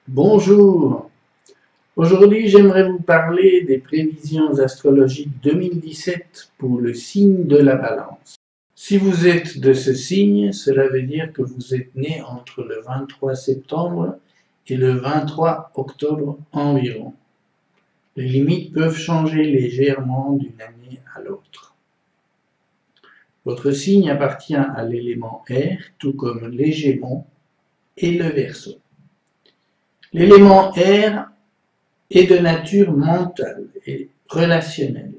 Bonjour, aujourd'hui j'aimerais vous parler des prévisions astrologiques 2017 pour le signe de la Balance. Si vous êtes de ce signe, cela veut dire que vous êtes né entre le 23 septembre et le 23 octobre environ. Les limites peuvent changer légèrement d'une année à l'autre. Votre signe appartient à l'élément air, tout comme les Gémeaux et le Verseau. L'élément air est de nature mentale et relationnelle.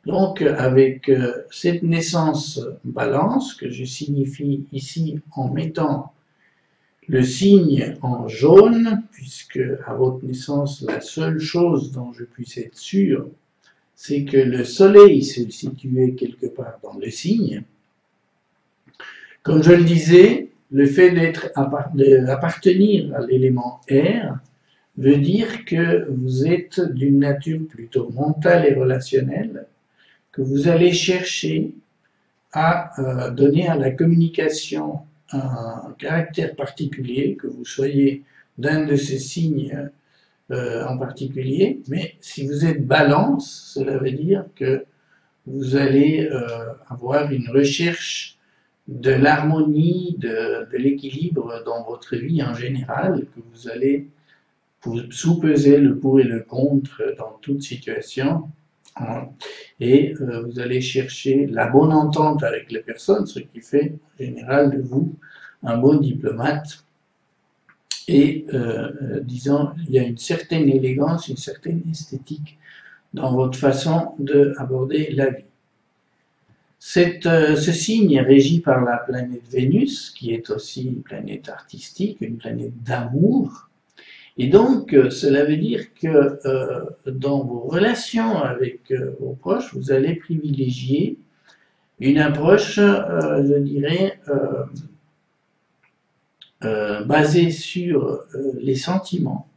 Donc, avec cette naissance Balance, que je signifie ici en mettant le signe en jaune, puisque à votre naissance, la seule chose dont je puisse être sûr, c'est que le soleil se situait quelque part dans le signe. Comme je le disais, le fait d'appartenir à l'élément air veut dire que vous êtes d'une nature plutôt mentale et relationnelle, que vous allez chercher à donner à la communication un caractère particulier, que vous soyez d'un de ces signes en particulier, mais si vous êtes Balance, cela veut dire que vous allez avoir une recherche de l'harmonie, de l'équilibre dans votre vie en général, que vous allez sous-peser le pour et le contre dans toute situation, et vous allez chercher la bonne entente avec les personnes, ce qui fait en général de vous un bon diplomate. Et disons, il y a une certaine élégance, une certaine esthétique dans votre façon d'aborder la vie. Ce signe est régi par la planète Vénus, qui est aussi une planète artistique, une planète d'amour. Et donc, cela veut dire que dans vos relations avec vos proches, vous allez privilégier une approche, je dirais, basée sur les sentiments.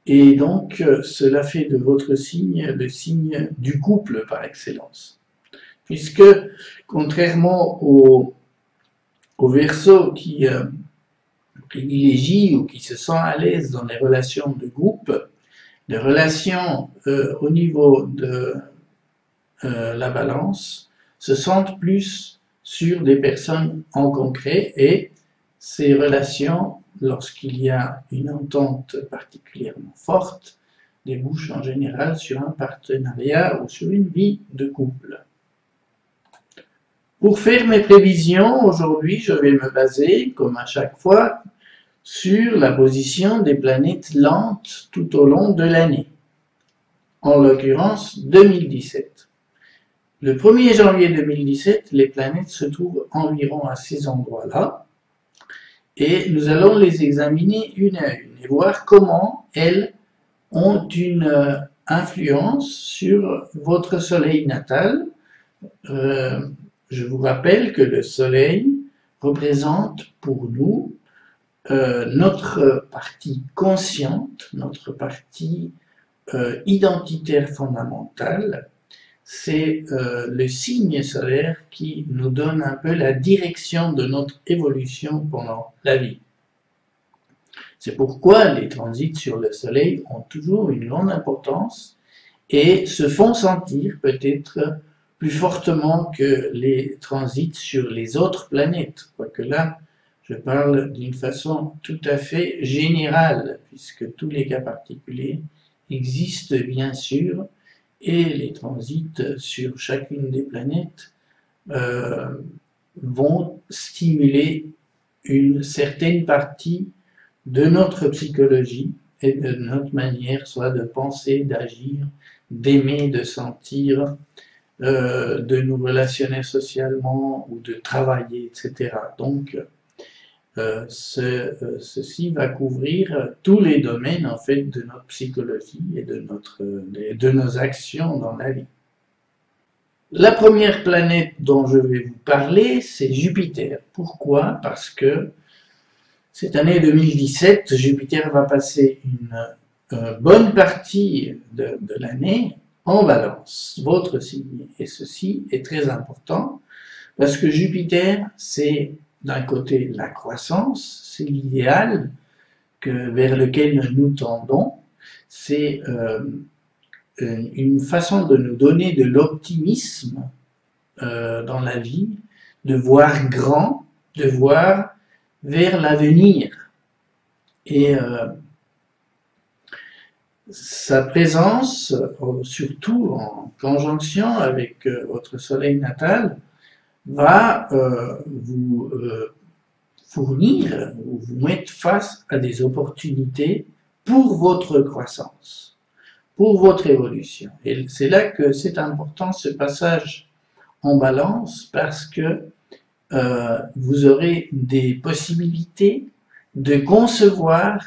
Et donc, cela fait de votre signe le signe du couple par excellence. Puisque, contrairement au Verseau qui privilégie ou qui se sent à l'aise dans les relations de groupe, les relations au niveau de la Balance se sentent plus sur des personnes en concret, et ces relations, lorsqu'il y a une entente particulièrement forte, débouchent en général sur un partenariat ou sur une vie de couple. Pour faire mes prévisions, aujourd'hui, je vais me baser, comme à chaque fois, sur la position des planètes lentes tout au long de l'année, en l'occurrence 2017. Le 1er janvier 2017, les planètes se trouvent environ à ces endroits-là, et nous allons les examiner une à une et voir comment elles ont une influence sur votre soleil natal. Je vous rappelle que le soleil représente pour nous notre partie consciente, notre partie identitaire fondamentale. C'est le signe solaire qui nous donne un peu la direction de notre évolution pendant la vie. C'est pourquoi les transits sur le soleil ont toujours une grande importance et se font sentir peut-être plus fortement que les transits sur les autres planètes, quoique là, je parle d'une façon tout à fait générale, puisque tous les cas particuliers existent bien sûr, et les transits sur chacune des planètes vont stimuler une certaine partie de notre psychologie et de notre manière soit de penser, d'agir, d'aimer, de sentir, de nous relationner socialement ou de travailler, etc. Donc, ceci va couvrir tous les domaines en fait de notre psychologie et de nos actions dans la vie. La première planète dont je vais vous parler, c'est Jupiter. Pourquoi? Parce que cette année 2017, Jupiter va passer une bonne partie de l'année en Balance, votre signe. Et ceci est très important parce que Jupiter, c'est d'un côté la croissance, c'est l'idéal vers lequel nous tendons, c'est une façon de nous donner de l'optimisme dans la vie, de voir grand, de voir vers l'avenir. Et sa présence, surtout en conjonction avec votre soleil natal, va vous fournir ou vous mettre face à des opportunités pour votre croissance, pour votre évolution. Et c'est là que c'est important ce passage en balance, parce que vous aurez des possibilités de concevoir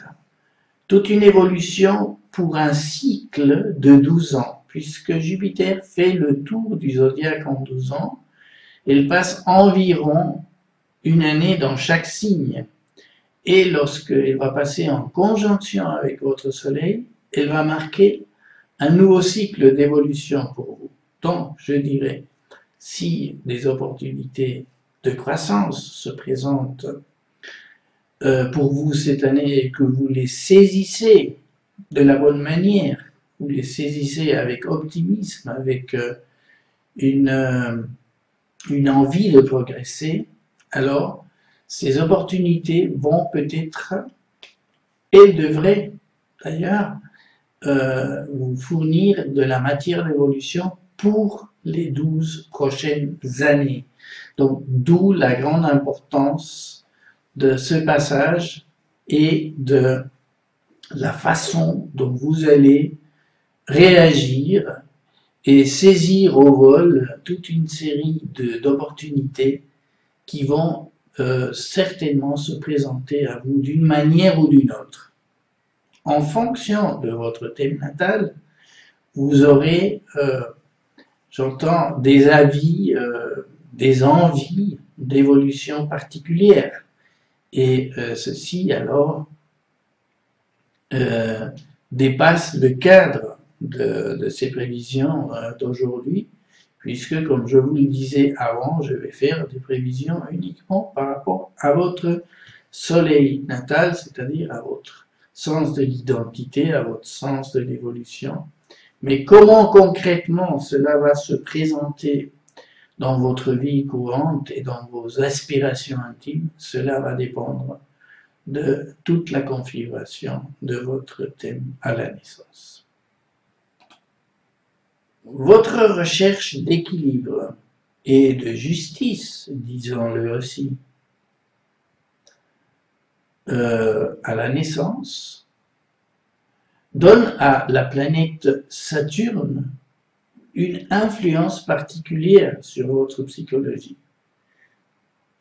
toute une évolution pour un cycle de 12 ans, puisque Jupiter fait le tour du zodiaque en 12 ans. Elle passe environ une année dans chaque signe. Et lorsqu'elle va passer en conjonction avec votre soleil, elle va marquer un nouveau cycle d'évolution pour vous. Donc, je dirais, si des opportunités de croissance se présentent pour vous cette année et que vous les saisissez de la bonne manière, vous les saisissez avec optimisme, avec une envie de progresser, alors ces opportunités vont peut-être, et devraient d'ailleurs, vous fournir de la matière d'évolution pour les 12 prochaines années. Donc, d'où la grande importance de ce passage et de la façon dont vous allez réagir et saisir au vol toute une série d'opportunités qui vont certainement se présenter à vous d'une manière ou d'une autre. En fonction de votre thème natal, vous aurez, j'entends, des avis, des envies d'évolution particulière. Et ceci, alors, dépasse le cadre de ces prévisions d'aujourd'hui, puisque, comme je vous le disais avant, je vais faire des prévisions uniquement par rapport à votre soleil natal, c'est-à-dire à votre sens de l'identité, à votre sens de l'évolution. Mais comment concrètement cela va se présenter dans votre vie courante et dans vos aspirations intimes, cela va dépendre de toute la configuration de votre thème à la naissance. Votre recherche d'équilibre et de justice, disons-le aussi, à la naissance, donne à la planète Saturne une influence particulière sur votre psychologie.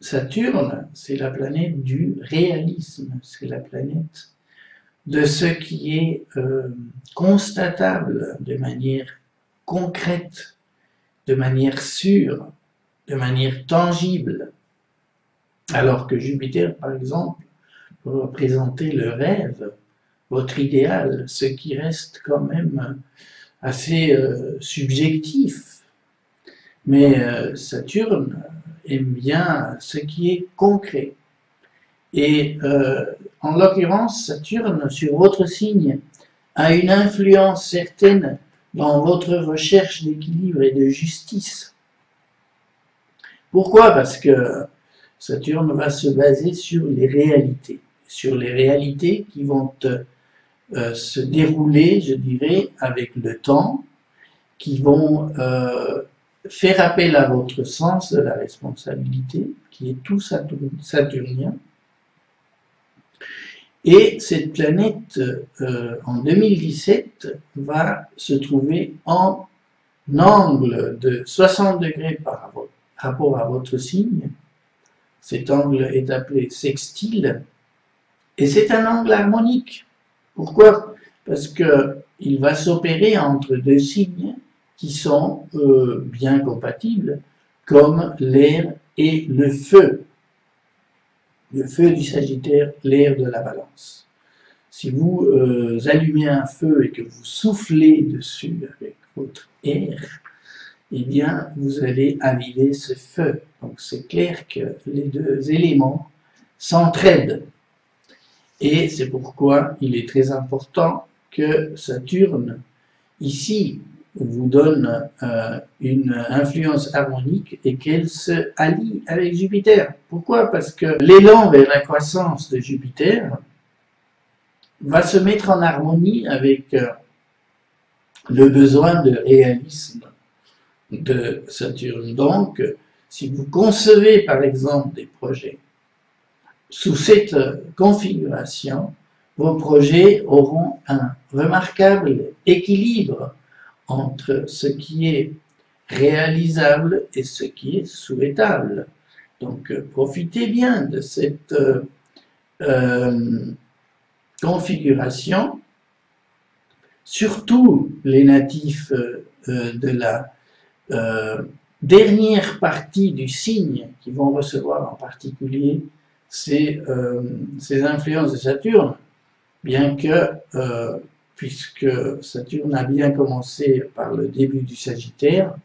Saturne, c'est la planète du réalisme, c'est la planète de ce qui est constatable de manière concrète, de manière sûre, de manière tangible. Alors que Jupiter, par exemple, peut représenter le rêve, votre idéal, ce qui reste quand même assez subjectif. Mais Saturne aime bien ce qui est concret. Et en l'occurrence, Saturne, sur votre signe, a une influence certaine dans votre recherche d'équilibre et de justice. Pourquoi? Parce que Saturne va se baser sur les réalités qui vont se dérouler, je dirais, avec le temps, qui vont faire appel à votre sens de la responsabilité, qui est tout saturnien. Et cette planète, en 2017, va se trouver en angle de 60 degrés par rapport à votre signe. Cet angle est appelé sextile, et c'est un angle harmonique. Pourquoi? Parce qu'il va s'opérer entre deux signes qui sont bien compatibles, comme l'air et le feu. Le feu du Sagittaire, l'air de la Balance. Si vous allumez un feu et que vous soufflez dessus avec votre air, eh bien, vous allez aviver ce feu. Donc, c'est clair que les deux éléments s'entraident. Et c'est pourquoi il est très important que Saturne, ici, vous donne une influence harmonique et qu'elle se allie avec Jupiter. Pourquoi? Parce que l'élan vers la croissance de Jupiter va se mettre en harmonie avec le besoin de réalisme de Saturne. Donc, si vous concevez par exemple des projets sous cette configuration, vos projets auront un remarquable équilibre entre ce qui est réalisable et ce qui est souhaitable. Donc, profitez bien de cette configuration. Surtout les natifs de la dernière partie du signe qui vont recevoir en particulier ces influences de Saturne, bien que, puisque Saturne a bien commencé par le début du Sagittaire,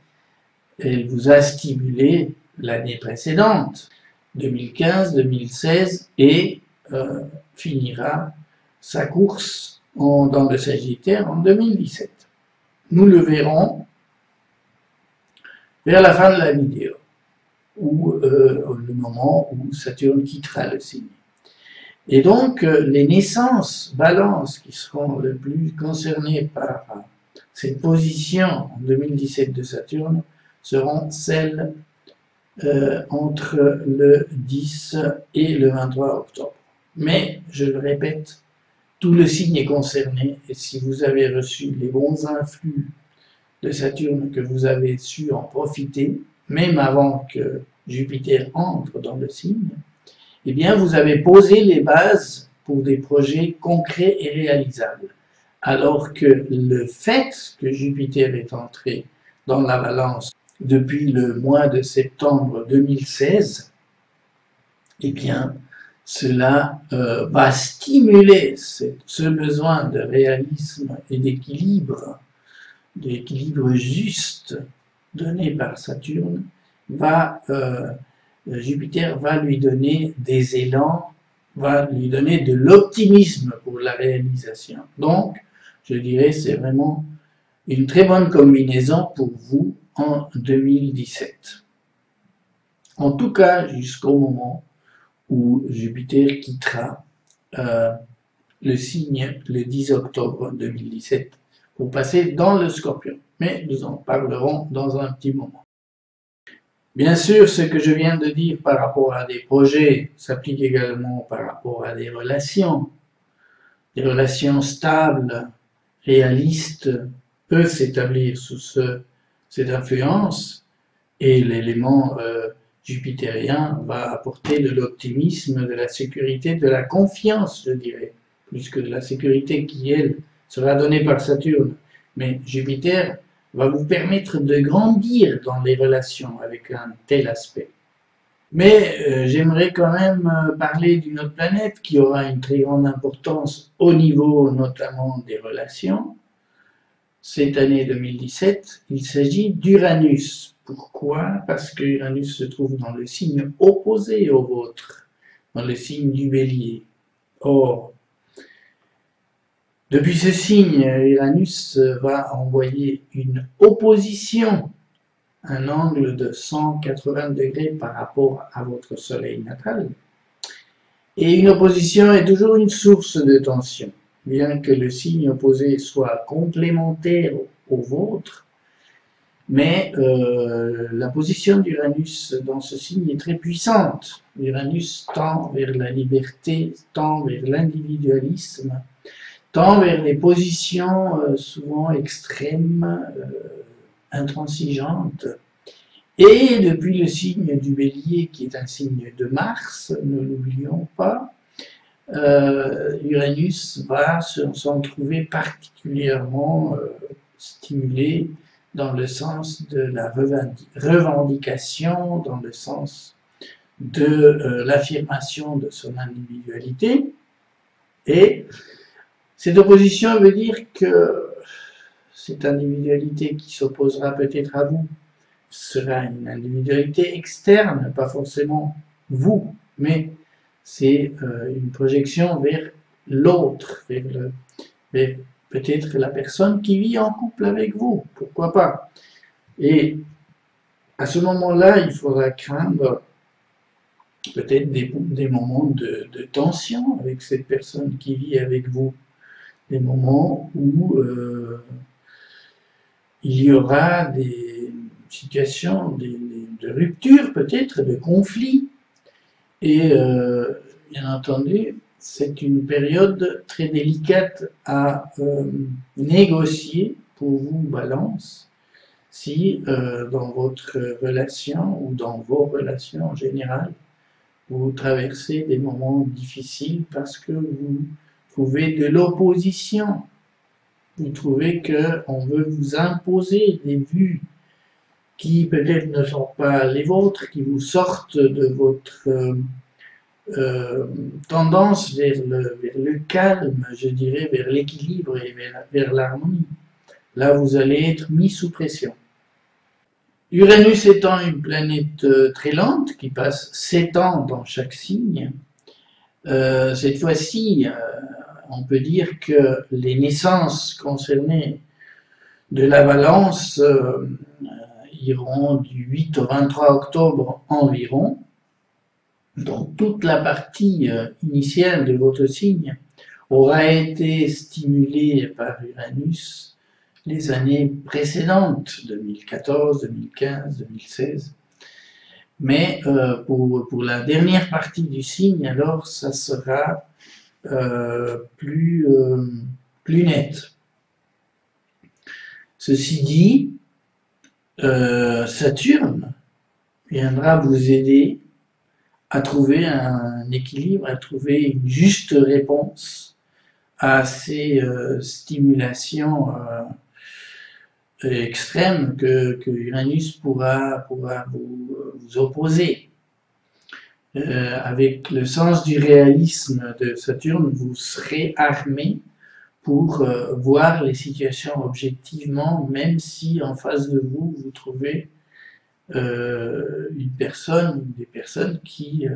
elle vous a stimulé l'année précédente, 2015, 2016, et finira sa course dans le Sagittaire en 2017. Nous le verrons vers la fin de la vidéo, ou le moment où Saturne quittera le signe. Et donc, les naissances balance qui seront le plus concernées par cette position en 2017 de Saturne seront celles entre le 10 et le 23 octobre. Mais, je le répète, tout le signe est concerné, et si vous avez reçu les bons influx de Saturne, que vous avez su en profiter, même avant que Jupiter entre dans le signe, eh bien vous avez posé les bases pour des projets concrets et réalisables. Alors que le fait que Jupiter est entré dans la Balance depuis le mois de septembre 2016, eh bien, cela va stimuler ce besoin de réalisme et d'équilibre juste donné par Saturne. Jupiter va lui donner des élans, va lui donner de l'optimisme pour la réalisation. Donc, je dirais, c'est vraiment une très bonne combinaison pour vous en 2017. En tout cas, jusqu'au moment où Jupiter quittera le signe le 10 octobre 2017 pour passer dans le Scorpion. Mais nous en parlerons dans un petit moment. Bien sûr, ce que je viens de dire par rapport à des projets s'applique également par rapport à des relations. Des relations stables, réalistes, peuvent s'établir sous cette influence, et l'élément jupitérien va apporter de l'optimisme, de la sécurité, de la confiance, je dirais, plus que de la sécurité qui, elle, sera donnée par Saturne. Mais Jupiter va vous permettre de grandir dans les relations avec un tel aspect. Mais j'aimerais quand même parler d'une autre planète qui aura une très grande importance au niveau notamment des relations. Cette année 2017, il s'agit d'Uranus. Pourquoi? Parce que Uranus se trouve dans le signe opposé au vôtre, dans le signe du Bélier. Or, depuis ce signe, Uranus va envoyer une opposition, un angle de 180 degrés par rapport à votre Soleil natal. Et une opposition est toujours une source de tension. Bien que le signe opposé soit complémentaire au vôtre, mais la position d'Uranus dans ce signe est très puissante. Uranus tend vers la liberté, tend vers l'individualisme, tend vers des positions souvent extrêmes, intransigeantes. Et depuis le signe du Bélier, qui est un signe de Mars, ne l'oublions pas, Uranus va s'en trouver particulièrement stimulé dans le sens de la revendication, dans le sens de l'affirmation de son individualité. Et cette opposition veut dire que cette individualité qui s'opposera peut-être à vous sera une individualité externe, pas forcément vous, mais c'est une projection vers l'autre, vers peut-être la personne qui vit en couple avec vous, pourquoi pas. Et à ce moment-là, il faudra craindre peut-être des moments de tension avec cette personne qui vit avec vous, des moments où il y aura des situations de rupture peut-être, de conflit. Et bien entendu, c'est une période très délicate à négocier pour vous, Balance, si dans votre relation ou dans vos relations en général, vous traversez des moments difficiles parce que vous trouvez de l'opposition. Vous trouvez qu'on veut vous imposer des vues qui peut-être ne sont pas les vôtres, qui vous sortent de votre tendance vers le calme, je dirais, vers l'équilibre et vers l'harmonie. Là, vous allez être mis sous pression. Uranus étant une planète très lente, qui passe 7 ans dans chaque signe, cette fois-ci, on peut dire que les naissances concernées de la Balance iront du 8 au 23 octobre environ. Donc toute la partie initiale de votre signe aura été stimulée par Uranus les années précédentes, 2014, 2015, 2016. Mais pour la dernière partie du signe, alors ça sera plus net. Ceci dit, Saturne viendra vous aider à trouver un équilibre, à trouver une juste réponse à ces stimulations extrêmes que Uranus pourra vous opposer. Avec le sens du réalisme de Saturne, vous serez armé pour voir les situations objectivement, même si en face de vous, vous trouvez une personne ou des personnes qui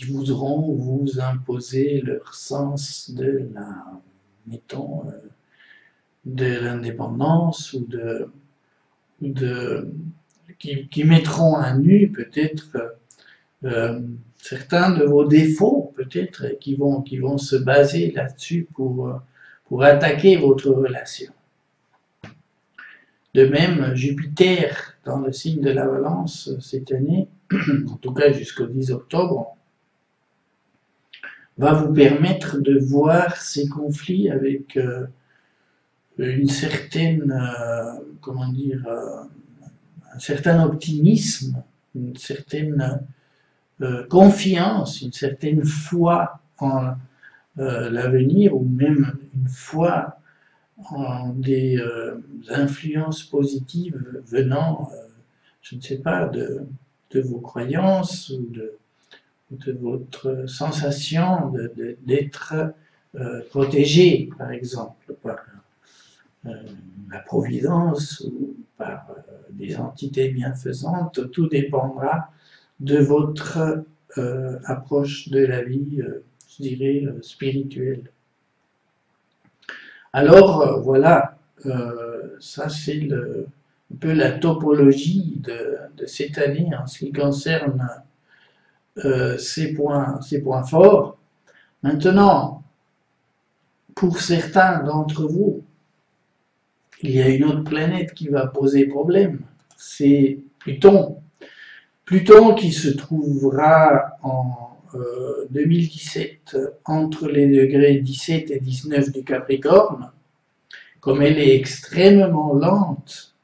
voudront vous imposer leur sens de la, mettons, de l'indépendance ou qui mettront à nu peut-être certains de vos défauts, peut-être, qui vont se baser là-dessus pour attaquer votre relation. De même, Jupiter, dans le signe de la Balance cette année, en tout cas jusqu'au 10 octobre, va vous permettre de voir ces conflits avec une certaine, un certain optimisme, une certaine confiance, une certaine foi en l'avenir, ou même une foi en des influences positives venant, je ne sais pas, de vos croyances ou de votre sensation d'être protégé, par exemple, par la providence ou par des entités bienfaisantes. Tout dépendra de votre approche de la vie, je dirais, spirituelle. Alors, voilà, ça c'est un peu la topologie de cette année en ce qui concerne ces points forts. Maintenant, pour certains d'entre vous, il y a une autre planète qui va poser problème, c'est Pluton. Pluton qui se trouvera en 2017 entre les degrés 17 et 19 du Capricorne. Comme elle est extrêmement lente,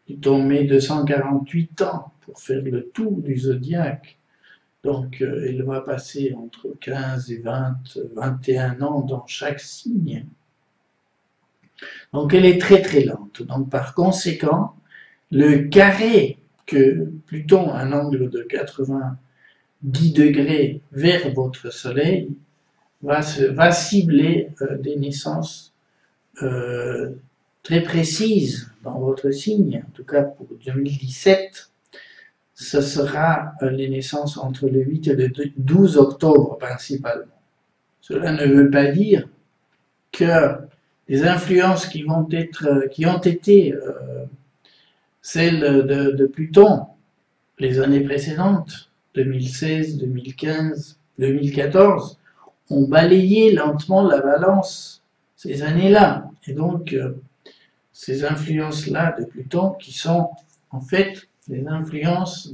Pluton met 248 ans pour faire le tour du zodiaque. Donc elle va passer entre 15 et 21 ans dans chaque signe. Donc elle est très très lente. Donc par conséquent, le carré que Pluton, à un angle de 90 degrés vers votre Soleil, va cibler des naissances très précises dans votre signe. En tout cas pour 2017, ce sera les naissances entre le 8 et le 12 octobre principalement. Cela ne veut pas dire que les influences qui ont été celles de Pluton les années précédentes, 2016, 2015, 2014, ont balayé lentement la balance ces années-là. Et donc, ces influences-là de Pluton qui sont en fait des influences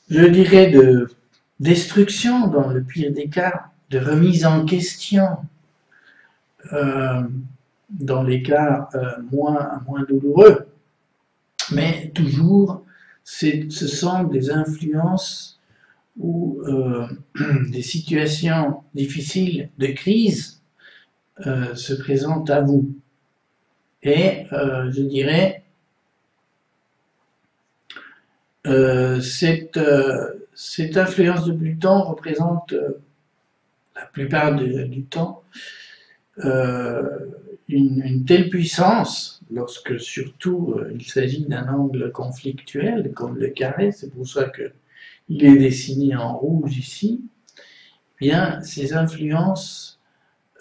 je dirais, de destruction dans le pire des cas, de remise en question dans les cas moins douloureux. Mais toujours, ce sont des influences ou des situations difficiles de crise se présentent à vous. Et je dirais, cette influence de Pluton représente la plupart du temps une telle puissance, lorsque surtout il s'agit d'un angle conflictuel, comme le carré, c'est pour ça qu'il est dessiné en rouge ici, eh bien ces influences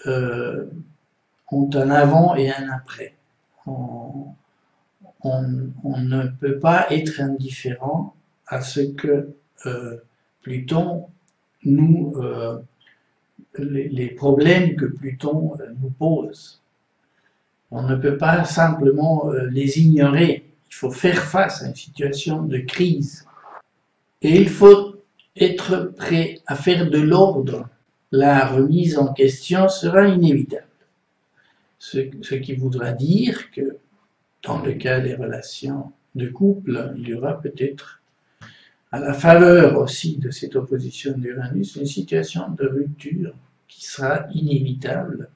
ont un avant et un après. On ne peut pas être indifférent à ce que Pluton les problèmes que Pluton nous pose. On ne peut pas simplement les ignorer. Il faut faire face à une situation de crise. Et il faut être prêt à faire de l'ordre. La remise en question sera inévitable. Ce qui voudra dire que dans le cas des relations de couple, il y aura peut-être, à la faveur aussi de cette opposition d'Uranus, une situation de rupture qui sera inévitable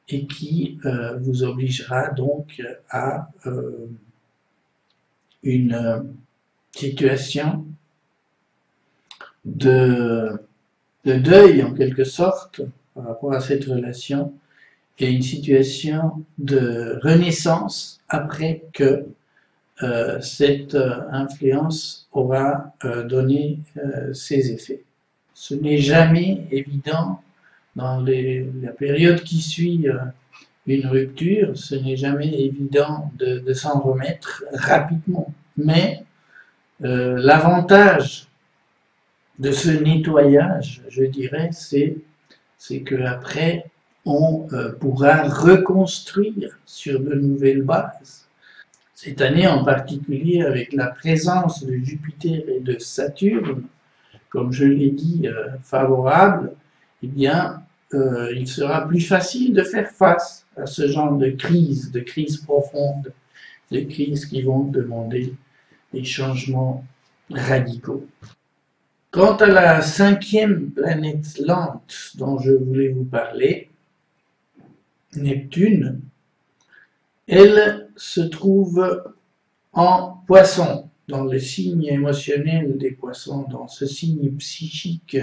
et qui vous obligera donc à une situation de deuil en quelque sorte par rapport à cette relation et une situation de renaissance après que cette influence aura donné ses effets. Ce n'est jamais évident dans la période qui suit une rupture, ce n'est jamais évident de s'en remettre rapidement. Mais l'avantage de ce nettoyage, je dirais, c'est qu'après, on pourra reconstruire sur de nouvelles bases. Cette année en particulier, avec la présence de Jupiter et de Saturne, comme je l'ai dit, favorable, eh bien, il sera plus facile de faire face à ce genre de crise profonde, de crises qui vont demander des changements radicaux. Quant à la 5e planète lente dont je voulais vous parler, Neptune, elle se trouve en Poisson, dans le signe émotionnel des Poissons, dans ce signe psychique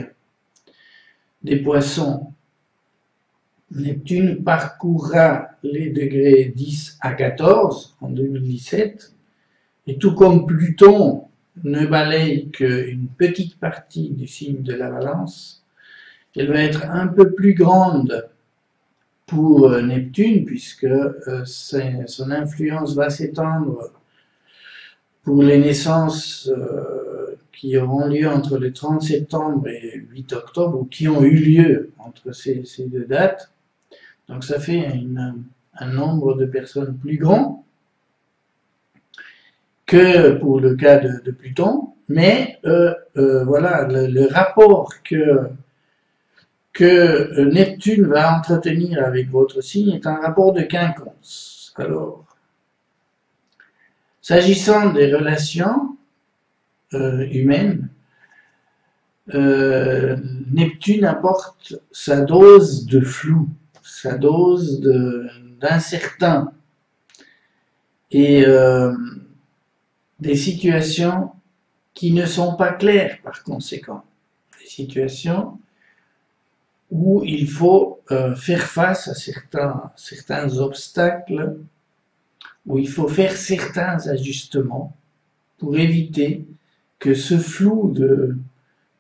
des Poissons. Neptune parcourra les degrés 10 à 14 en 2017, et tout comme Pluton ne balaye qu'une petite partie du signe de la Balance, elle va être un peu plus grande pour Neptune, puisque son influence va s'étendre pour les naissances qui auront lieu entre le 30 septembre et 8 octobre, ou qui ont eu lieu entre ces deux dates. Donc ça fait un nombre de personnes plus grand que pour le cas de Pluton, mais voilà, le rapport que Neptune va entretenir avec votre signe est un rapport de quinconce. Alors, s'agissant des relations humaines, Neptune apporte sa dose de flou, sa dose d'incertain et des situations qui ne sont pas claires par conséquent, des situations où il faut faire face à certains obstacles, où il faut faire certains ajustements pour éviter que ce flou de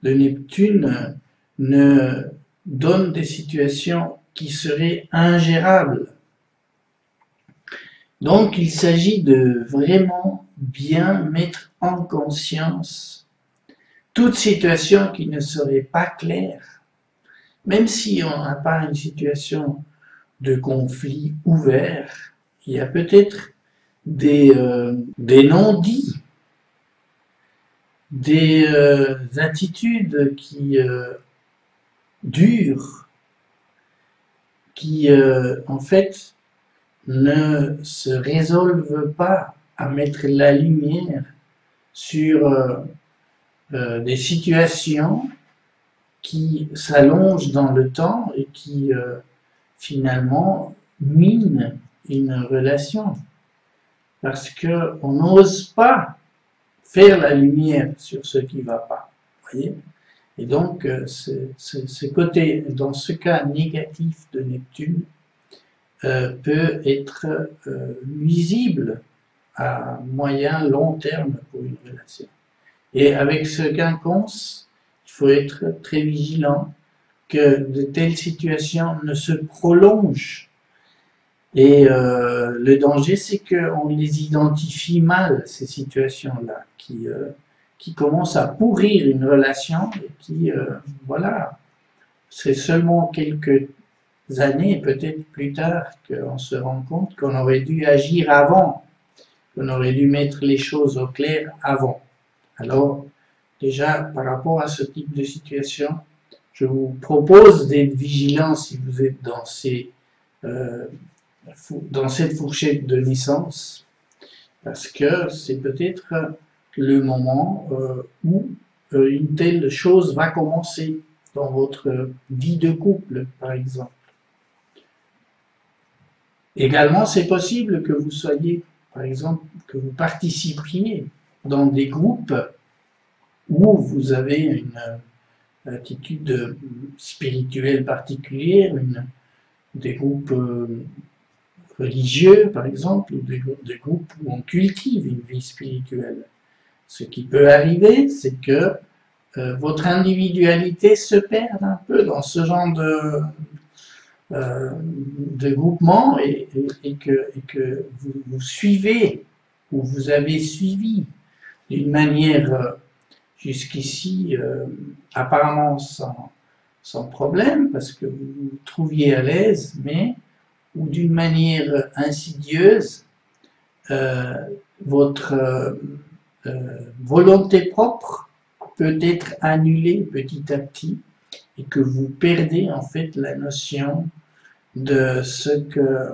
Neptune ne donne des situations qui seraient ingérables. Donc il s'agit de vraiment bien mettre en conscience toute situation qui ne serait pas claire, même si on n'a pas une situation de conflit ouvert, il y a peut-être des non-dits, des attitudes qui durent, qui en fait ne se résolvent pas à mettre la lumière sur des situations qui s'allongent dans le temps et qui finalement minent une relation. Parce qu'on n'ose pas faire la lumière sur ce qui ne va pas. Voyez? Et donc, ce côté, dans ce cas négatif de Neptune, peut être nuisible à moyen, long terme pour une relation. Et avec ce quinconce, il faut être très vigilant que de telles situations ne se prolongent. Et le danger, c'est qu'on les identifie mal, ces situations-là, qui commencent à pourrir une relation et qui, voilà, c'est seulement quelques années, peut-être plus tard, qu'on se rend compte qu'on aurait dû agir avant, qu'on aurait dû mettre les choses au clair avant. Alors, déjà, par rapport à ce type de situation, je vous propose d'être vigilant si vous êtes dans cette fourchette de naissance, parce que c'est peut-être le moment où une telle chose va commencer dans votre vie de couple, par exemple. Également, c'est possible que vous soyez, par exemple, que vous participiez dans des groupes où vous avez une attitude spirituelle particulière, des groupes religieux, par exemple, ou des groupes où on cultive une vie spirituelle. Ce qui peut arriver, c'est que votre individualité se perde un peu dans ce genre de groupement et que vous suivez, ou vous avez suivi d'une manière jusqu'ici apparemment sans problème, parce que vous vous trouviez à l'aise, mais ou d'une manière insidieuse, votre volonté propre peut être annulée petit à petit et que vous perdez en fait la notion de ce que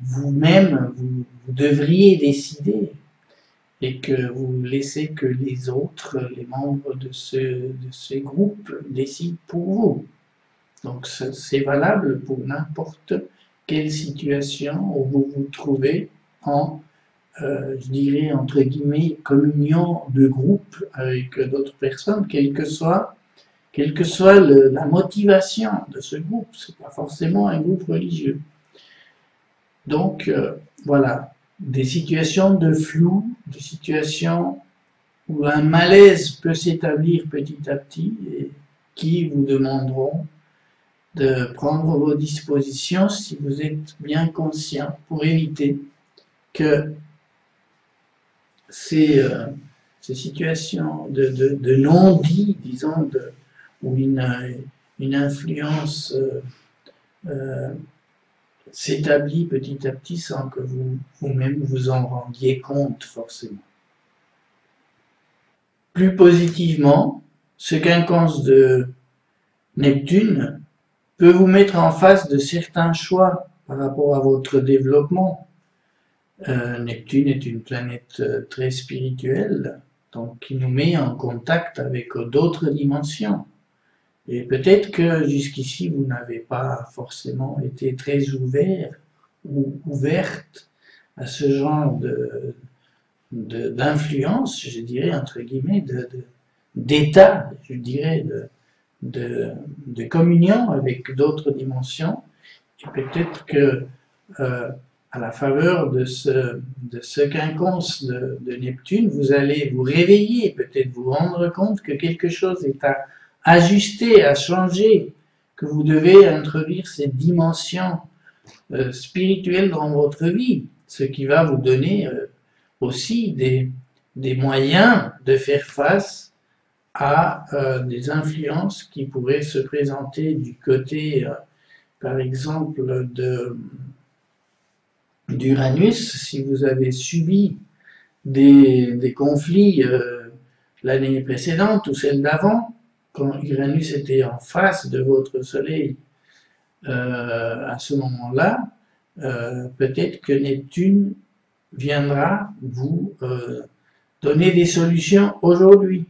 vous-même vous devriez décider et que vous laissez que les autres, les membres de ces groupes décident pour vous. Donc c'est valable pour n'importe quelle situation où vous vous trouvez en, je dirais, entre guillemets, communion de groupe avec d'autres personnes, quelle que soit la motivation de ce groupe. C'est pas forcément un groupe religieux. Donc, voilà, des situations de flou, des situations où un malaise peut s'établir petit à petit et qui vous demanderont de prendre vos dispositions si vous êtes bien conscient pour éviter que ces situations de non-dit, disons, où une influence s'établit petit à petit sans que vous-même vous en rendiez compte forcément. Plus positivement, ce quinconce de Neptune peut vous mettre en face de certains choix par rapport à votre développement. Neptune est une planète très spirituelle, donc qui nous met en contact avec d'autres dimensions. Et peut-être que jusqu'ici, vous n'avez pas forcément été très ouvert ou ouverte à ce genre d'influence, je dirais, entre guillemets, d'état, je dirais, de communion avec d'autres dimensions. Et peut-être que à la faveur de ce quinconce de Neptune, vous allez vous réveiller, peut-être vous rendre compte que quelque chose est ajuster, à changer, que vous devez introduire cette dimension spirituelle dans votre vie, ce qui va vous donner aussi des moyens de faire face à des influences qui pourraient se présenter du côté, par exemple, d'Uranus. Si vous avez subi des conflits l'année précédente ou celle d'avant, quand Uranus était en face de votre Soleil, à ce moment-là, peut-être que Neptune viendra vous donner des solutions aujourd'hui,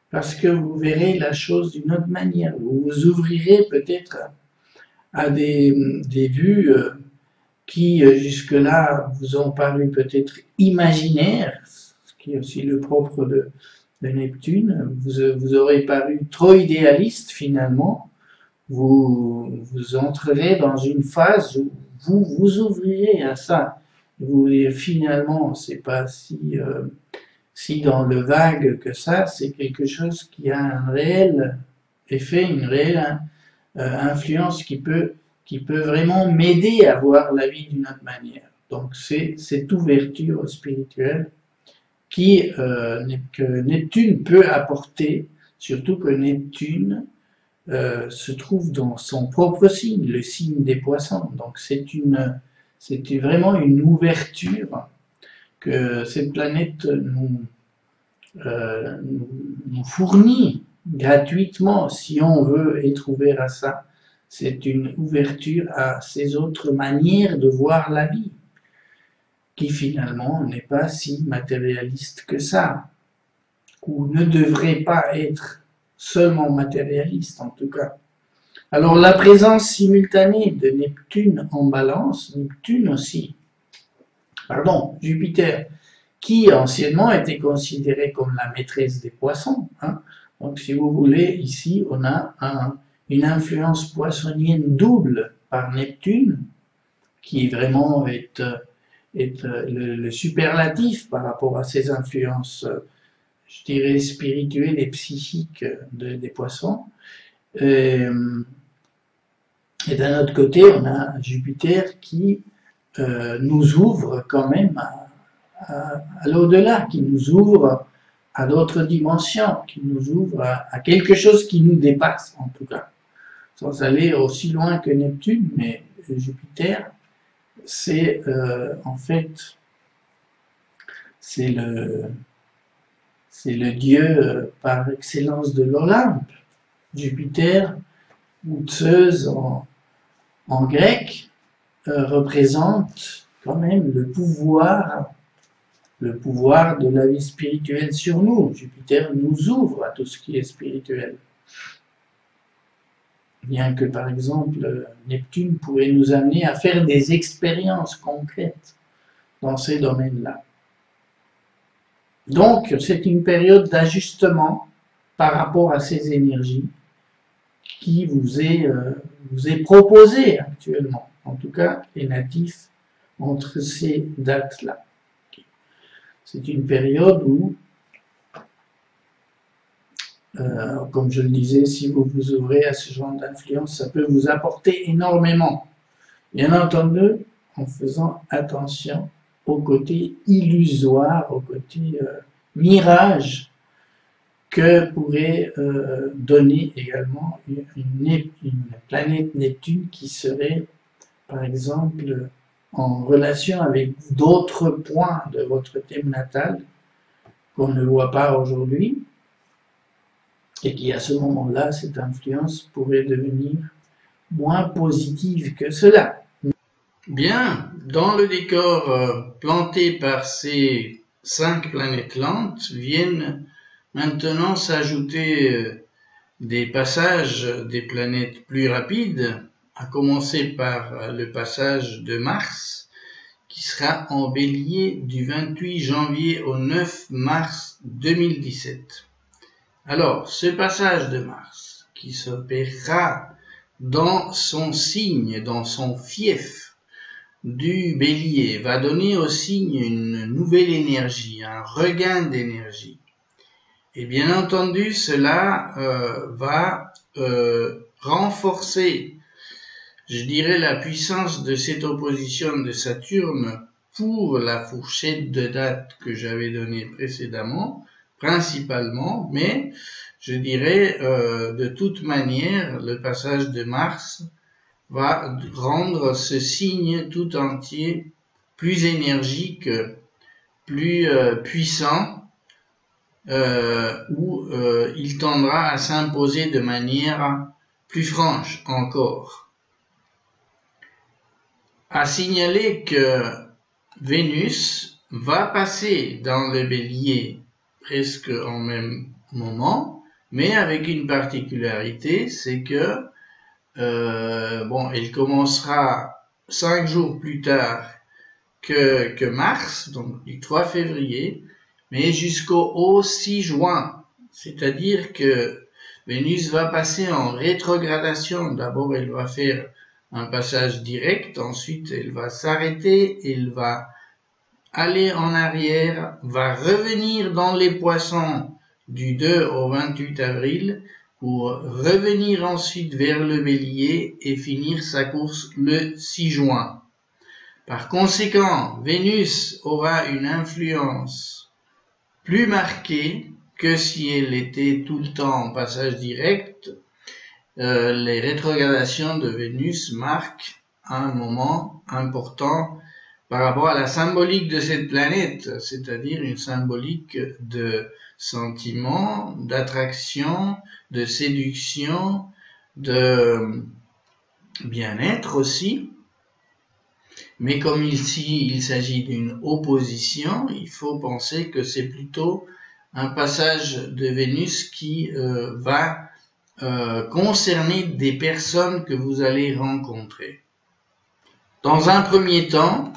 parce que vous verrez la chose d'une autre manière. Vous vous ouvrirez peut-être à des vues qui jusque-là vous ont paru peut-être imaginaires, ce qui est aussi le propre de Neptune. Vous aurez paru trop idéaliste finalement. Vous entrerez dans une phase où vous vous ouvrirez à ça. Vous finalement, c'est pas si dans le vague que ça, c'est quelque chose qui a un réel effet, une réelle influence qui peut vraiment m'aider à voir la vie d'une autre manière. Donc c'est cette ouverture spirituelle que Neptune peut apporter, surtout que Neptune se trouve dans son propre signe, le signe des poissons. Donc c'est vraiment une ouverture que cette planète nous fournit gratuitement, si on veut être ouvert à ça. C'est une ouverture à ces autres manières de voir la vie, qui finalement n'est pas si matérialiste que ça, ou ne devrait pas être seulement matérialiste en tout cas. Alors la présence simultanée de Neptune en balance, Jupiter, qui anciennement était considéré comme la maîtresse des poissons. Hein. Donc si vous voulez, ici on a une influence poissonnienne double par Neptune, qui vraiment est le superlatif par rapport à ces influences, je dirais, spirituelles et psychiques des poissons. Et d'un autre côté, on a Jupiter qui nous ouvre quand même à l'au-delà, qui nous ouvre à d'autres dimensions, qui nous ouvre à quelque chose qui nous dépasse en tout cas, sans aller aussi loin que Neptune, mais Jupiter, c'est en fait, c'est le dieu par excellence de l'Olympe. Jupiter, ou Zeus en grec, représente quand même le pouvoir de la vie spirituelle sur nous. Jupiter nous ouvre à tout ce qui est spirituel. Bien que, par exemple, Neptune pourrait nous amener à faire des expériences concrètes dans ces domaines-là. Donc, c'est une période d'ajustement par rapport à ces énergies qui vous est proposée actuellement. En tout cas, les natifs entre ces dates-là. C'est une période où, comme je le disais, si vous vous ouvrez à ce genre d'influence, ça peut vous apporter énormément. Bien entendu, en faisant attention au côté illusoire, au côté mirage que pourrait donner également une planète Neptune qui serait, par exemple, en relation avec d'autres points de votre thème natal qu'on ne voit pas aujourd'hui, et qui à ce moment-là, cette influence pourrait devenir moins positive que cela. Bien, dans le décor planté par ces 5 planètes lentes, viennent maintenant s'ajouter des passages des planètes plus rapides, à commencer par le passage de Mars, qui sera en Bélier du 28 janvier au 9 mars 2017. Alors, ce passage de Mars, qui s'opérera dans son signe, dans son fief du Bélier, va donner au signe une nouvelle énergie, un regain d'énergie. Et bien entendu, cela va renforcer, je dirais, la puissance de cette opposition de Saturne pour la fourchette de date que j'avais donnée précédemment, principalement, mais je dirais de toute manière, le passage de Mars va rendre ce signe tout entier plus énergique, plus puissant, où il tendra à s'imposer de manière plus franche encore. À signaler que Vénus va passer dans le Bélier presque en même moment, mais avec une particularité, c'est que elle commencera 5 jours plus tard que Mars, donc du 3 février, mais jusqu'au 6 juin. C'est-à-dire que Vénus va passer en rétrogradation. D'abord, elle va faire un passage direct, ensuite elle va s'arrêter, elle va aller en arrière, va revenir dans les Poissons du 2 au 28 avril, pour revenir ensuite vers le Bélier et finir sa course le 6 juin. Par conséquent, Vénus aura une influence plus marquée que si elle était tout le temps en passage direct. Les rétrogradations de Vénus marquent un moment important par rapport à la symbolique de cette planète, c'est-à-dire une symbolique de sentiment, d'attraction, de séduction, de bien-être aussi. Mais comme ici il s'agit d'une opposition, il faut penser que c'est plutôt un passage de Vénus qui va concerner des personnes que vous allez rencontrer. Dans un premier temps,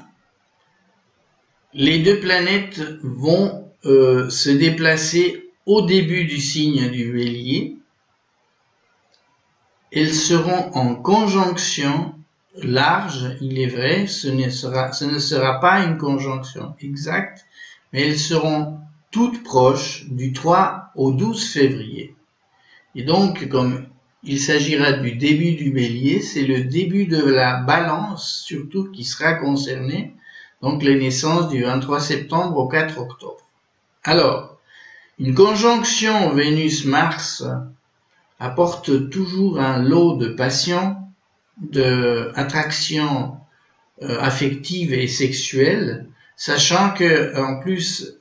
les deux planètes vont se déplacer au début du signe du Bélier. Elles seront en conjonction large, il est vrai, ce ne sera pas une conjonction exacte, mais elles seront toutes proches du 3 au 12 février. Et donc, comme il s'agira du début du Bélier, c'est le début de la Balance, surtout, qui sera concerné, donc les naissances du 23 septembre au 4 octobre. Alors, une conjonction Vénus-Mars apporte toujours un lot de passion, d'attraction affective et sexuelle, sachant que en plus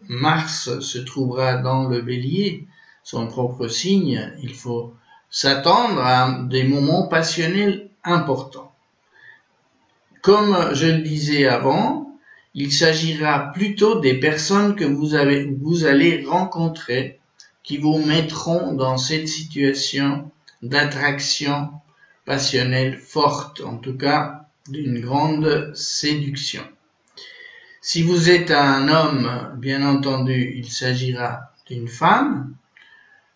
Mars se trouvera dans le Bélier, son propre signe, il faut s'attendre à des moments passionnels importants. Comme je le disais avant, il s'agira plutôt des personnes que vous allez rencontrer qui vous mettront dans cette situation d'attraction passionnelle forte, en tout cas d'une grande séduction. Si vous êtes un homme, bien entendu, il s'agira d'une femme.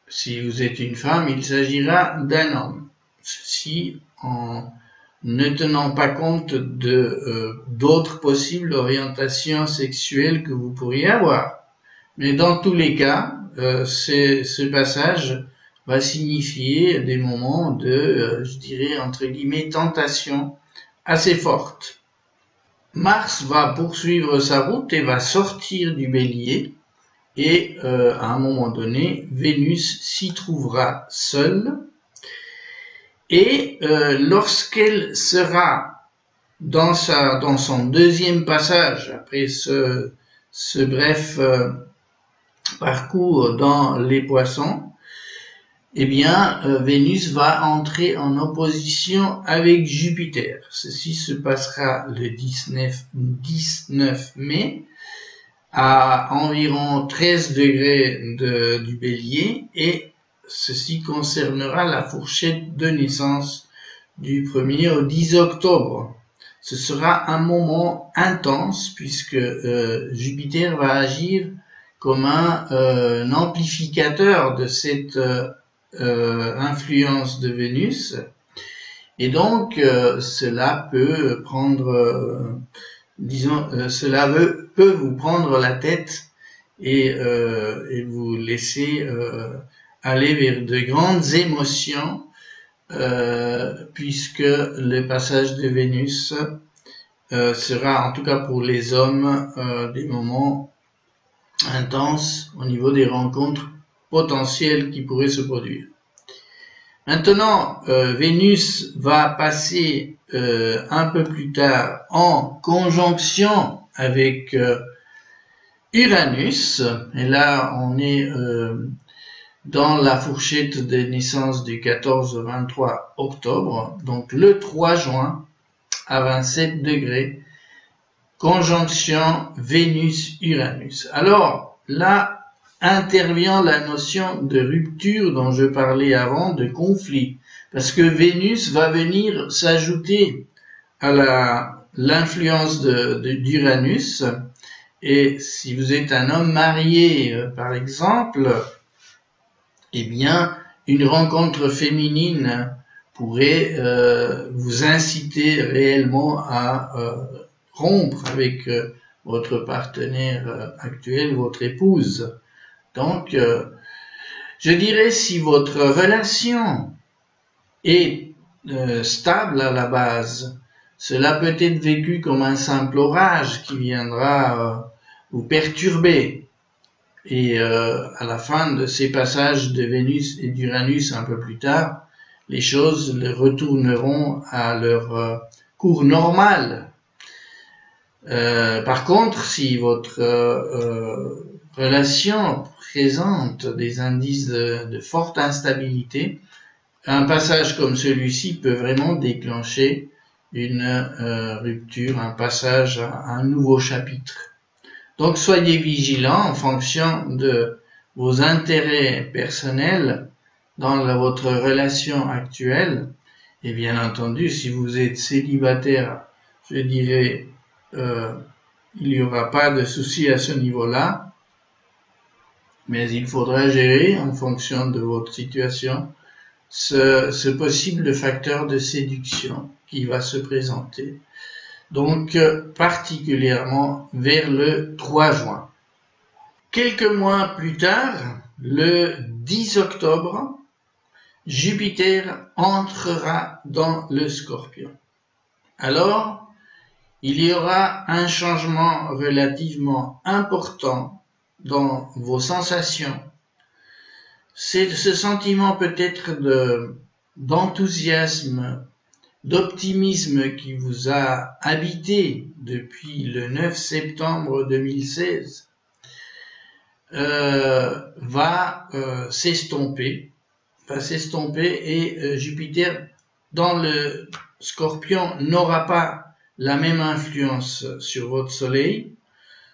Si vous êtes une femme, il s'agira d'un homme. Ceci en ne tenant pas compte d'autres possibles orientations sexuelles que vous pourriez avoir. Mais dans tous les cas, ce passage va signifier des moments de, je dirais, entre guillemets, tentation assez forte. Mars va poursuivre sa route et va sortir du Bélier, et à un moment donné, Vénus s'y trouvera seule, et lorsqu'elle sera dans son deuxième passage, après ce bref parcours dans les Poissons, eh bien, Vénus va entrer en opposition avec Jupiter. Ceci se passera le 19 mai à environ 13 degrés du Bélier, et ceci concernera la fourchette de naissance du 1er au 10 octobre. Ce sera un moment intense puisque Jupiter va agir comme un amplificateur de cette influence de Vénus, et donc cela peut prendre, cela peut vous prendre la tête et vous laisser aller vers de grandes émotions, puisque le passage de Vénus sera, en tout cas pour les hommes, des moments intenses au niveau des rencontres potentielles qui pourraient se produire. Maintenant, Vénus va passer un peu plus tard en conjonction avec Uranus, et là on est dans la fourchette de naissance du 14 au 23 octobre, donc le 3 juin à 27 degrés, conjonction Vénus-Uranus. Alors là intervient la notion de rupture dont je parlais avant, de conflit, parce que Vénus va venir s'ajouter à l'influence d'Uranus, et si vous êtes un homme marié par exemple, eh bien une rencontre féminine pourrait vous inciter réellement à rompre avec votre partenaire actuel, votre épouse. Donc, je dirais, si votre relation est stable à la base, cela peut être vécu comme un simple orage qui viendra vous perturber. Et à la fin de ces passages de Vénus et d'Uranus un peu plus tard, les choses retourneront à leur cours normal. Par contre, si votre relation présente des indices de forte instabilité, un passage comme celui-ci peut vraiment déclencher une rupture, un passage à un nouveau chapitre. Donc soyez vigilants en fonction de vos intérêts personnels dans votre relation actuelle. Et bien entendu, si vous êtes célibataire, je dirais, il n'y aura pas de souci à ce niveau-là, mais il faudra gérer en fonction de votre situation ce possible facteur de séduction qui va se présenter. Donc particulièrement vers le 3 juin. Quelques mois plus tard, le 10 octobre, Jupiter entrera dans le Scorpion. Alors, il y aura un changement relativement important dans vos sensations. C'est ce sentiment peut-être d'enthousiasme, d'optimisme qui vous a habité depuis le 9 septembre 2016 va s'estomper et Jupiter dans le Scorpion n'aura pas la même influence sur votre Soleil.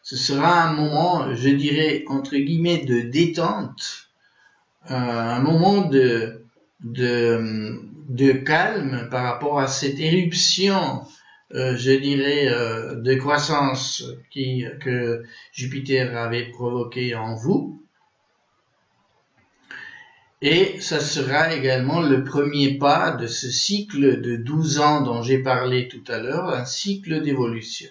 Ce sera un moment, je dirais, entre guillemets, de détente, un moment de calme par rapport à cette éruption, je dirais, de croissance que Jupiter avait provoqué en vous. Et ça sera également le premier pas de ce cycle de 12 ans dont j'ai parlé tout à l'heure, un cycle d'évolution.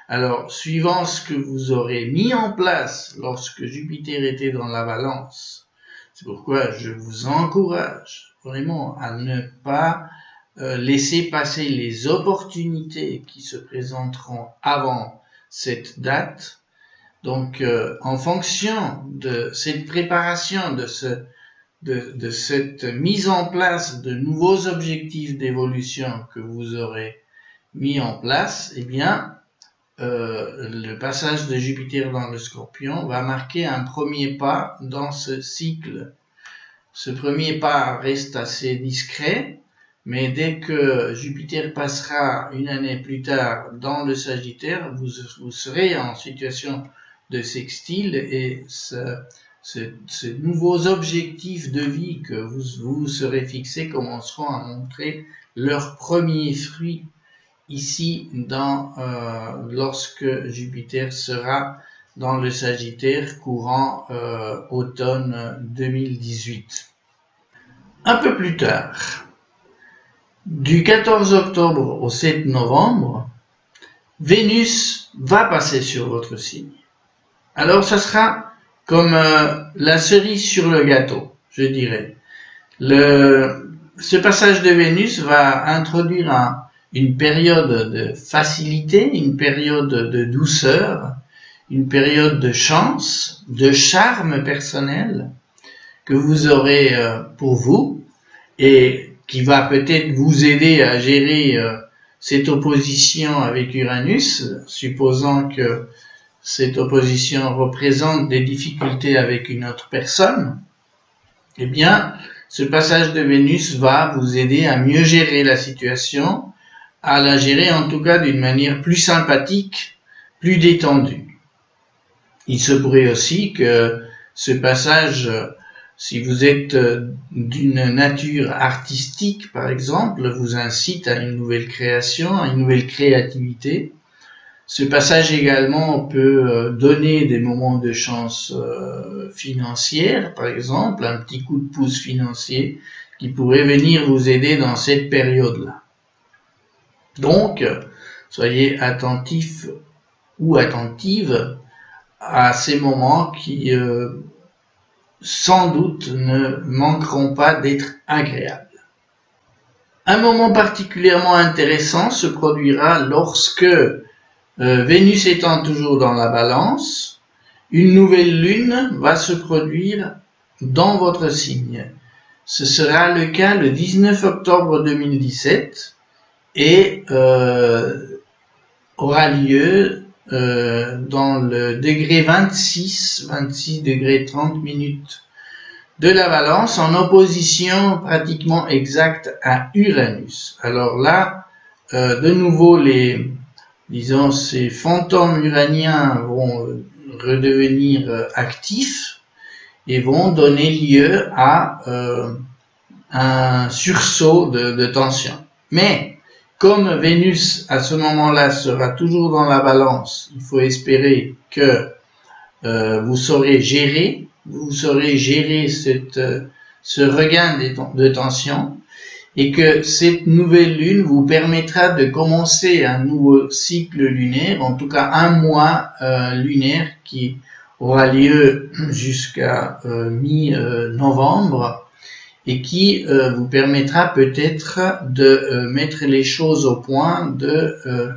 Alors, suivant ce que vous aurez mis en place lorsque Jupiter était dans la Balance, c'est pourquoi je vous encourage vraiment à ne pas laisser passer les opportunités qui se présenteront avant cette date. Donc, en fonction de cette préparation, de cette mise en place de nouveaux objectifs d'évolution que vous aurez mis en place, eh bien, le passage de Jupiter dans le Scorpion va marquer un premier pas dans ce cycle. Ce premier pas reste assez discret, mais dès que Jupiter passera une année plus tard dans le Sagittaire, vous serez en situation de sextile et ces nouveaux objectifs de vie que vous serez fixés commenceront à montrer leurs premiers fruits ici lorsque Jupiter sera dans le Sagittaire courant automne 2018. Un peu plus tard, du 14 octobre au 7 novembre, Vénus va passer sur votre signe. Alors ça sera comme la cerise sur le gâteau, je dirais. Ce passage de Vénus va introduire une période de facilité, une période de douceur, une période de chance, de charme personnel que vous aurez pour vous et qui va peut-être vous aider à gérer cette opposition avec Uranus, supposant que cette opposition représente des difficultés avec une autre personne. Eh bien, ce passage de Vénus va vous aider à mieux gérer la situation, à la gérer en tout cas d'une manière plus sympathique, plus détendue. Il se pourrait aussi que ce passage, si vous êtes d'une nature artistique par exemple, vous incite à une nouvelle création, à une nouvelle créativité. Ce passage également peut donner des moments de chance financière, par exemple, un petit coup de pouce financier qui pourrait venir vous aider dans cette période-là. Donc, soyez attentifs ou attentives à ces moments qui, sans doute, ne manqueront pas d'être agréables. Un moment particulièrement intéressant se produira lorsque Vénus étant toujours dans la Balance, une nouvelle lune va se produire dans votre signe. Ce sera le cas le 19 octobre 2017 et aura lieu dans le degré 26 degrés 30 minutes de la Balance en opposition pratiquement exacte à Uranus. Alors là, de nouveau disons, ces fantômes uraniens vont redevenir actifs et vont donner lieu à un sursaut de tension. Mais, comme Vénus, à ce moment-là, sera toujours dans la Balance, il faut espérer que vous saurez gérer ce regain de tension, et que cette nouvelle lune vous permettra de commencer un nouveau cycle lunaire, en tout cas un mois lunaire qui aura lieu jusqu'à mi-novembre et qui vous permettra peut-être de mettre les choses au point, je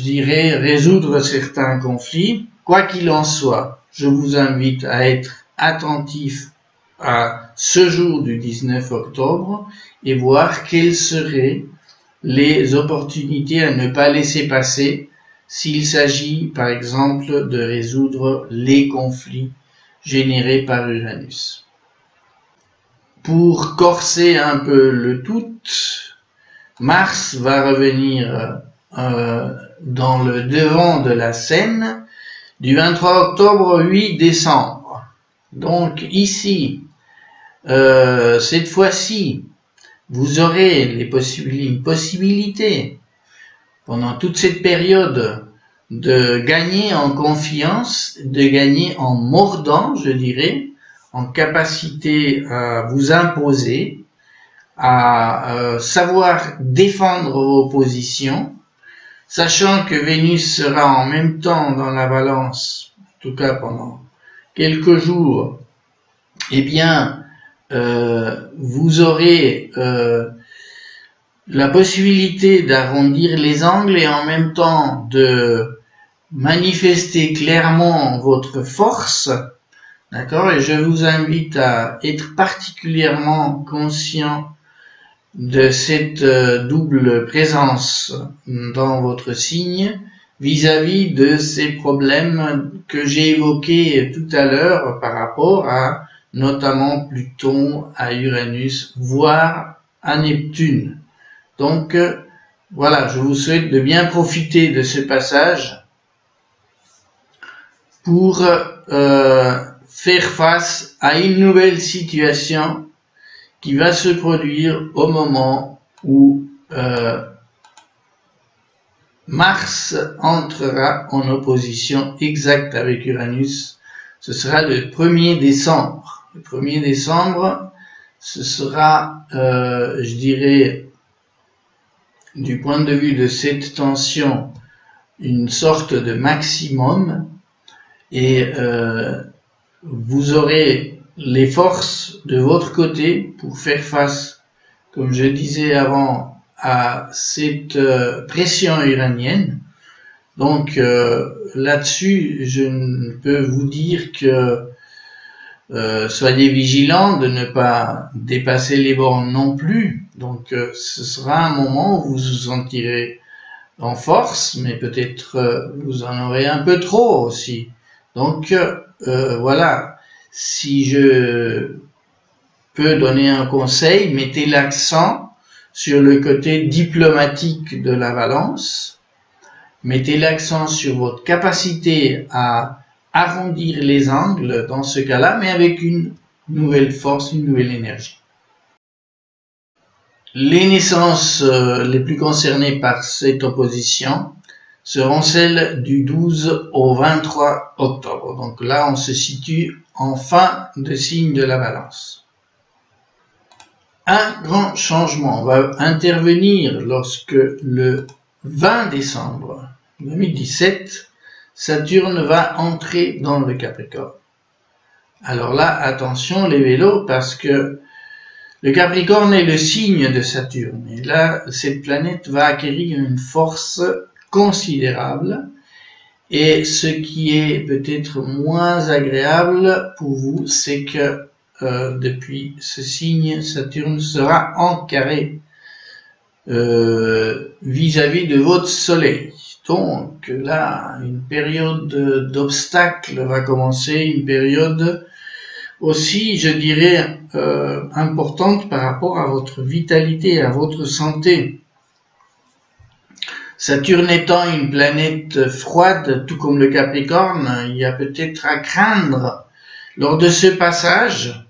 dirais, résoudre certains conflits. Quoi qu'il en soit, je vous invite à être attentif à ce jour du 19 octobre et voir quelles seraient les opportunités à ne pas laisser passer s'il s'agit par exemple de résoudre les conflits générés par Uranus. Pour corser un peu le tout, Mars va revenir dans le devant de la scène du 23 octobre au 8 décembre. Donc ici, cette fois-ci, vous aurez une possibilité pendant toute cette période de gagner en confiance, de gagner en mordant, je dirais, en capacité à vous imposer, à savoir défendre vos positions, sachant que Vénus sera en même temps dans la Balance, en tout cas pendant quelques jours. Eh bien, vous aurez la possibilité d'arrondir les angles et en même temps de manifester clairement votre force, d'accord? Et je vous invite à être particulièrement conscient de cette double présence dans votre signe vis-à-vis de ces problèmes que j'ai évoqués tout à l'heure par rapport à notamment Pluton, à Uranus, voire à Neptune. Donc, voilà, je vous souhaite de bien profiter de ce passage pour faire face à une nouvelle situation qui va se produire au moment où Mars entrera en opposition exacte avec Uranus. Ce sera le 1er décembre. Le 1er décembre, ce sera, je dirais, du point de vue de cette tension, une sorte de maximum et vous aurez les forces de votre côté pour faire face, comme je disais avant, à cette pression iranienne. Donc là-dessus, je ne peux vous dire que soyez vigilants de ne pas dépasser les bornes non plus. Donc ce sera un moment où vous vous sentirez en force, mais peut-être vous en aurez un peu trop aussi. Donc voilà, si je peux donner un conseil, mettez l'accent sur le côté diplomatique de la balance, mettez l'accent sur votre capacité à arrondir les angles dans ce cas-là, mais avec une nouvelle force, une nouvelle énergie. Les naissances les plus concernées par cette opposition seront celles du 12 au 23 octobre. Donc là, on se situe en fin de signe de la balance. Un grand changement va intervenir lorsque le 20 décembre 2017, Saturne va entrer dans le Capricorne. Alors là, attention les vélos, parce que le Capricorne est le signe de Saturne. Et là, cette planète va acquérir une force considérable. Et ce qui est peut-être moins agréable pour vous, c'est que depuis ce signe, Saturne sera en carré vis-à-vis de votre Soleil. Donc là, une période d'obstacles va commencer, une période aussi, je dirais, importante par rapport à votre vitalité, à votre santé. Saturne étant une planète froide, tout comme le Capricorne, il y a peut-être à craindre, lors de ce passage,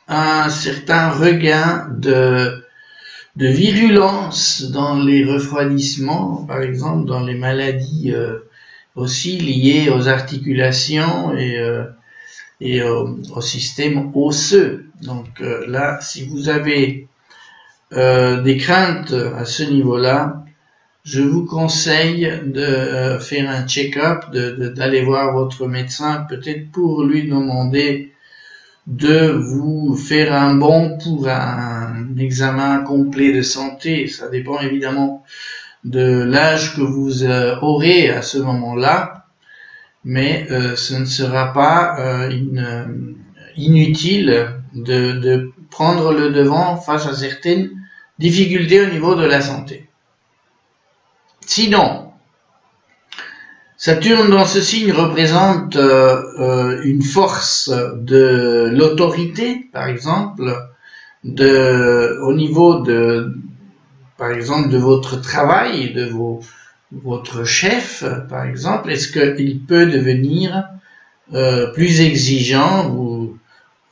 un certain regain de virulence dans les refroidissements, par exemple dans les maladies aussi liées aux articulations et au système osseux. Donc là, si vous avez des craintes à ce niveau-là, je vous conseille de faire un check-up, d'aller voir votre médecin, peut-être pour lui demander de vous faire un bon pour un examen complet de santé. Ça dépend évidemment de l'âge que vous aurez à ce moment-là, mais ce ne sera pas inutile de prendre le devant face à certaines difficultés au niveau de la santé. Sinon, Saturne dans ce signe représente une force de l'autorité, par exemple, au niveau par exemple, de votre travail, de votre chef, par exemple. Est-ce qu'il peut devenir plus exigeant,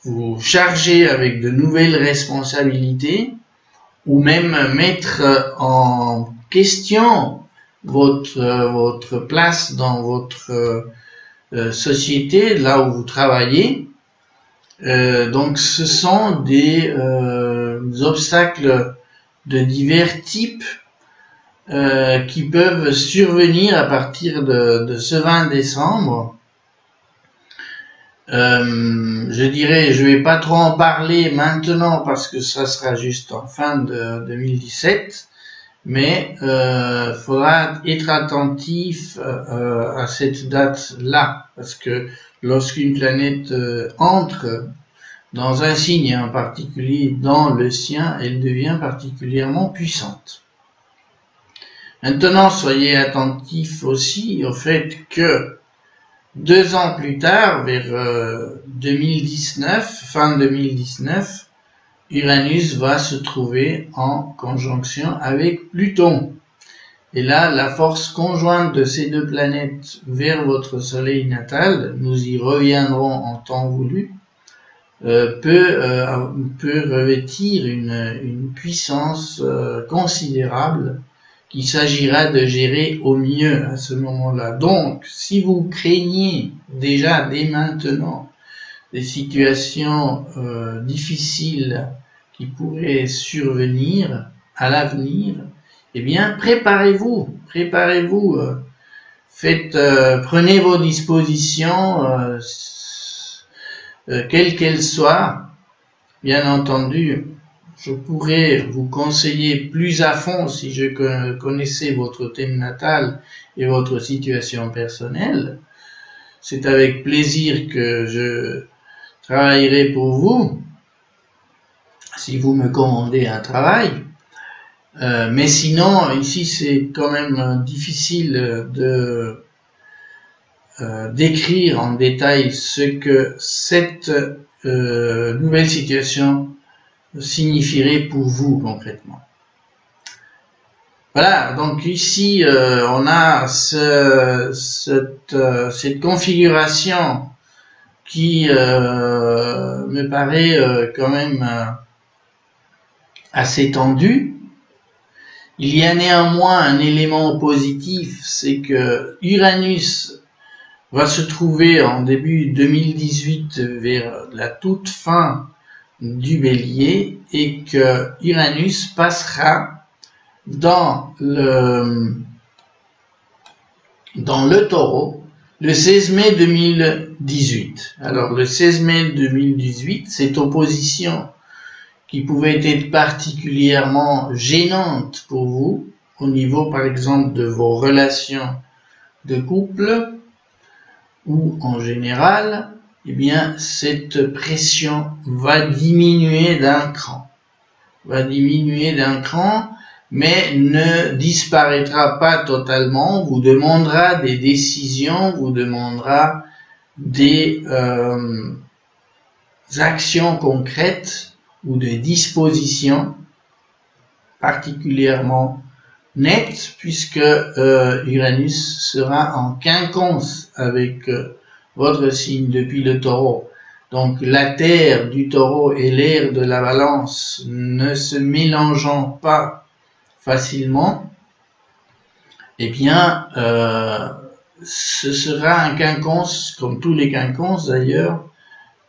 vous charger avec de nouvelles responsabilités, ou même mettre en question votre place dans votre société, là où vous travaillez. Donc ce sont des obstacles de divers types qui peuvent survenir à partir de ce 20 décembre. Je dirais, je vais pas trop en parler maintenant parce que ça sera juste en fin de 2017. Mais faudra être attentif à cette date-là, parce que lorsqu'une planète entre dans un signe en particulier, dans le sien, elle devient particulièrement puissante. Maintenant, soyez attentifs aussi au fait que 2 ans plus tard, vers 2019, fin 2019, Uranus va se trouver en conjonction avec Pluton. Et là, la force conjointe de ces deux planètes vers votre Soleil natal, nous y reviendrons en temps voulu, peut revêtir une puissance considérable qu'il s'agira de gérer au mieux à ce moment-là. Donc, si vous craignez déjà dès maintenant des situations difficiles qui pourraient survenir à l'avenir, eh bien, préparez-vous prenez vos dispositions, quelles qu'elles soient. Bien entendu, je pourrais vous conseiller plus à fond si je connaissais votre thème natal et votre situation personnelle. C'est avec plaisir que je travaillerai pour vous, si vous me commandez un travail. Mais sinon, ici, c'est quand même difficile de décrire en détail ce que cette nouvelle situation signifierait pour vous concrètement. Voilà, donc ici on a cette configuration qui me paraît quand même assez tendue. Il y a néanmoins un élément positif, c'est que Uranus va se trouver en début 2018 vers la toute fin du Bélier et que Uranus passera dans le Taureau le 16 mai 2018. Alors le 16 mai 2018, cette opposition qui pouvait être particulièrement gênante pour vous au niveau par exemple de vos relations de couple ou en général, eh bien cette pression va diminuer d'un cran. Mais ne disparaîtra pas totalement, vous demandera des décisions, vous demandera des actions concrètes ou des dispositions particulièrement nettes, puisque Uranus sera en quinconce avec votre signe depuis le Taureau. Donc la terre du Taureau et l'air de la Balance ne se mélangeant pas facilement, eh bien ce sera un quinconce, comme tous les quinconces d'ailleurs,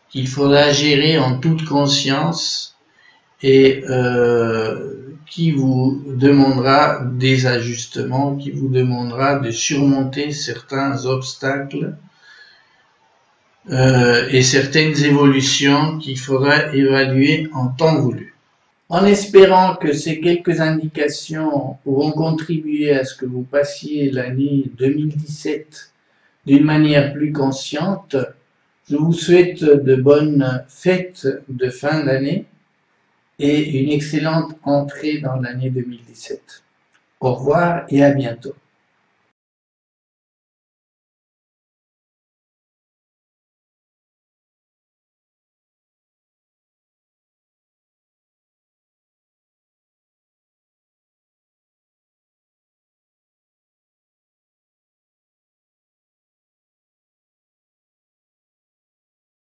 qu'il faudra gérer en toute conscience et qui vous demandera des ajustements, qui vous demandera de surmonter certains obstacles et certaines évolutions qu'il faudra évaluer en temps voulu. En espérant que ces quelques indications pourront contribuer à ce que vous passiez l'année 2017 d'une manière plus consciente, je vous souhaite de bonnes fêtes de fin d'année et une excellente entrée dans l'année 2017. Au revoir et à bientôt.